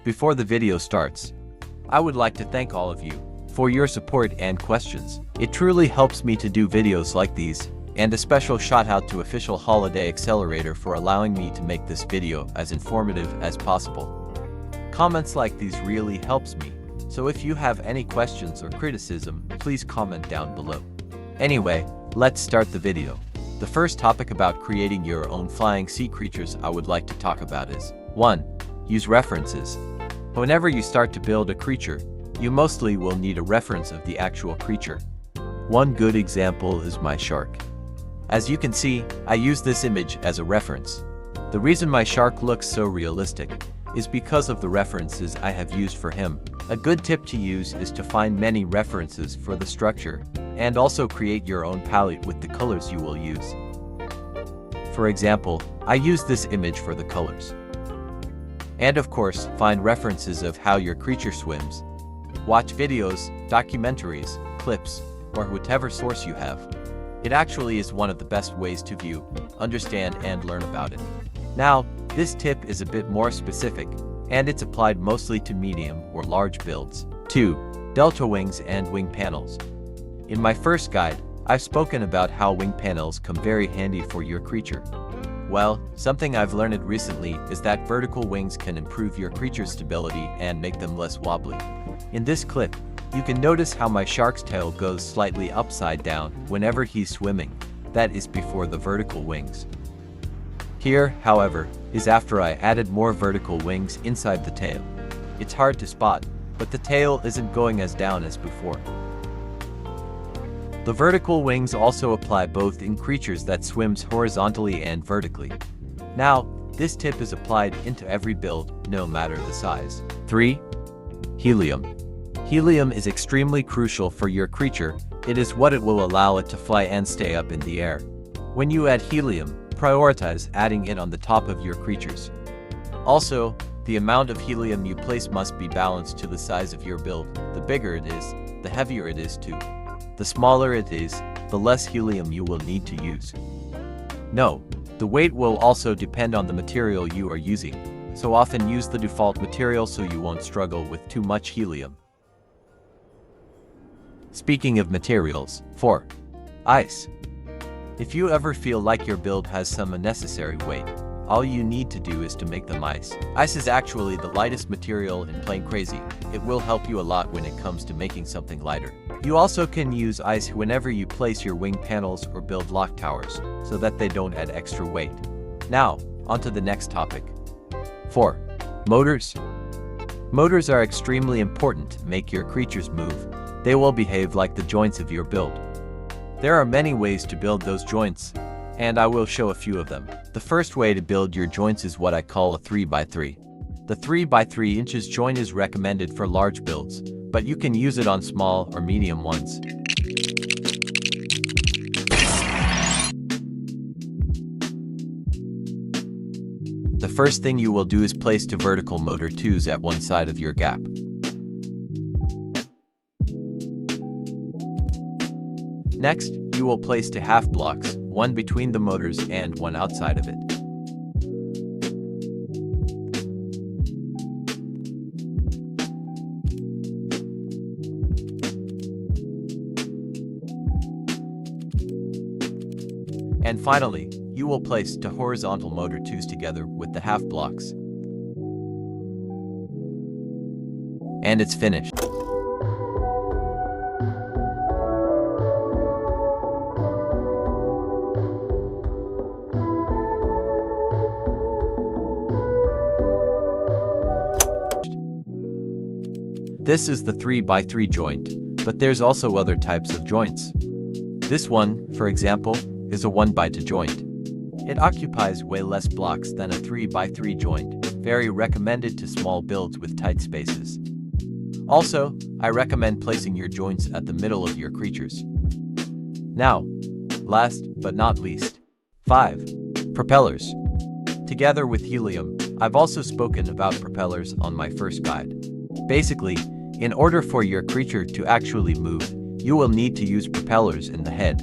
before the video starts, I would like to thank all of you for your support and questions. It truly helps me to do videos like these, and a special shout out to Official Holiday Accelerator for allowing me to make this video as informative as possible. Comments like these really helps me, so if you have any questions or criticism, please comment down below. Anyway, let's start the video. The first topic about creating your own flying sea creatures I would like to talk about is 1. Use references. Whenever you start to build a creature, you mostly will need a reference of the actual creature. One good example is my shark. As you can see, I use this image as a reference. The reason my shark looks so realistic is because of the references I have used for him. A good tip to use is to find many references for the structure, and also create your own palette with the colors you will use. For example, I use this image for the colors. And of course, find references of how your creature swims. Watch videos, documentaries, clips, or whatever source you have. It actually is one of the best ways to view, understand, and learn about it. Now, this tip is a bit more specific, and it's applied mostly to medium or large builds. 2. Delta wings and wing panels. In my first guide, I've spoken about how wing panels come very handy for your creature. Well, something I've learned recently is that vertical wings can improve your creature's stability and make them less wobbly. In this clip, you can notice how my shark's tail goes slightly upside down whenever he's swimming. That is before the vertical wings. Here, however, is after I added more vertical wings inside the tail. It's hard to spot, but the tail isn't going as down as before. The vertical wings also apply both in creatures that swims horizontally and vertically. Now, this tip is applied into every build, no matter the size. 3. Helium. Helium is extremely crucial for your creature. It is what it will allow it to fly and stay up in the air. When you add helium, prioritize adding it on the top of your creatures. Also, the amount of helium you place must be balanced to the size of your build. The bigger it is, the heavier it is too. The smaller it is, the less helium you will need to use. No, the weight will also depend on the material you are using, so often use the default material so you won't struggle with too much helium. Speaking of materials, 4. Ice. If you ever feel like your build has some unnecessary weight, all you need to do is to make them ice. Ice is actually the lightest material in Plain Crazy. It will help you a lot when it comes to making something lighter. You also can use ice whenever you place your wing panels or build lock towers, so that they don't add extra weight. Now, onto the next topic. 4. Motors. Motors are extremely important to make your creatures move. They will behave like the joints of your build. There are many ways to build those joints, and I will show a few of them. The first way to build your joints is what I call a 3x3. The 3x3 inches joint is recommended for large builds, but you can use it on small or medium ones. The first thing you will do is place two vertical motor 2s at one side of your gap. Next, you will place two half blocks, one between the motors and one outside of it. And finally, you will place two horizontal motor 2s together with the half blocks. And it's finished. This is the 3x3 joint, but there's also other types of joints. This one, for example, is a 1x2 joint. It occupies way less blocks than a 3x3 joint, very recommended to small builds with tight spaces. Also, I recommend placing your joints at the middle of your creatures. Now, last but not least, 5. Propellers. Together with helium, I've also spoken about propellers on my first guide. Basically, in order for your creature to actually move, you will need to use propellers in the head.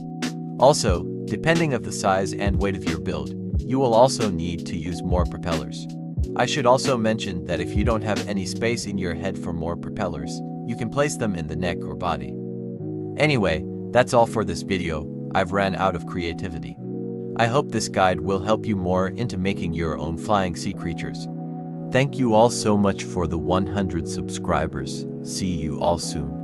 Also, depending on the size and weight of your build, you will also need to use more propellers. I should also mention that if you don't have any space in your head for more propellers, you can place them in the neck or body. Anyway, that's all for this video. I've ran out of creativity. I hope this guide will help you more into making your own flying sea creatures. Thank you all so much for the 100 subscribers. See you all soon.